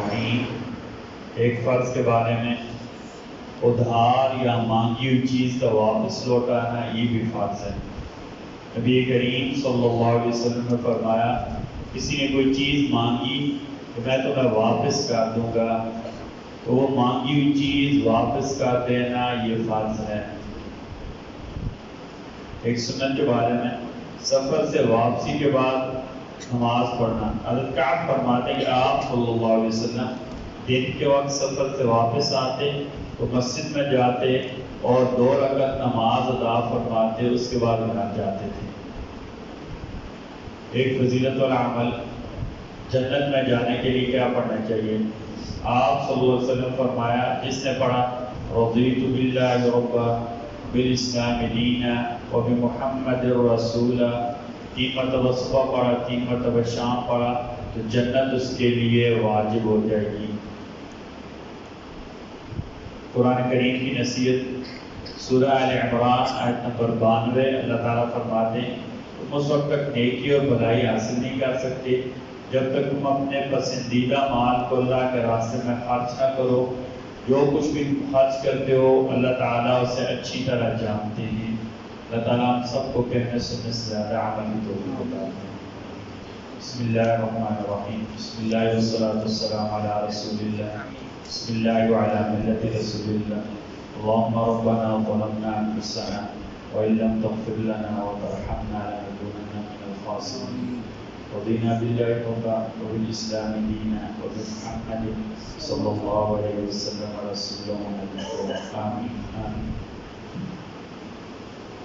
الرحیم۔ ایک فرض کے بارے میں، ادھار یا مانگی ہوئی چیز کا واپس لوٹانا، یہ بھی فرض ہے۔ نبی کریم صلی اللہ علیہ وسلم نے فرمایا، کسی نے کوئی چیز مانگی تو میں تمہیں واپس کر دوں گا، تو وہ مانگی ہوئی چیز واپس کر دینا یہ فرض ہے۔ ایک سنت کے بارے میں، سفر سے واپسی کے بعد نماز پڑھنا۔ حضرت کعب فرماتے ہیں کہ آپ صلی اللہ علیہ وسلم دن کے وقت سفر سے واپس آتے تو مسجد میں جاتے اور 2 رکعت نماز ادا فرماتے، اس کے بعد گھر جاتے تھے۔ ایک فضیلت والا عمل، جنت میں جانے کے لیے کیا پڑھنا چاہیے؟ آپ صلی اللہ علیہ وسلم فرمایا، جس نے پڑھا رضیت باللہ ربا بالاسلام دینا وبمحمد رسولا، 3 مرتبہ صبح پڑھا، 3 مرتبہ شام پڑھا، تو جنت اس کے لیے واجب ہو جائے گی۔ قرآن کریم کی نصیحت، سورہ آل عمران آیت نمبر 92، اللہ تعالیٰ فرماتے ہیں تم اس وقت تک نیکی اور بھلائی حاصل نہیں کر سکتے جب تک تم اپنے پسندیدہ مال کو اللہ کے راستے میں خرچ نہ کرو۔ جو کچھ بھی خرچ کرتے ہو اللہ تعالیٰ اسے اچھی طرح جانتے ہیں۔ اللہ تعالیٰ ہم سب کو کہنے سننے سے زیادہ عمل کی توفیق عطا فرمائے۔ بسم اللہ الرحمن الرحیم، بسم اللہ والصلاۃ والسلام علی رسول اللہ، بسم اللہ وعلی ملت رسول اللہ۔ اللہم ربنا ظلمنا انفسنا وإن لم تغفر لنا وترحمنا لنكونن من الخاسرين۔ رضينا بالله ربا وبالإسلام دينا وبمحمد صلى الله عليه وسلم رسولا ونبيا۔ آمين آمين۔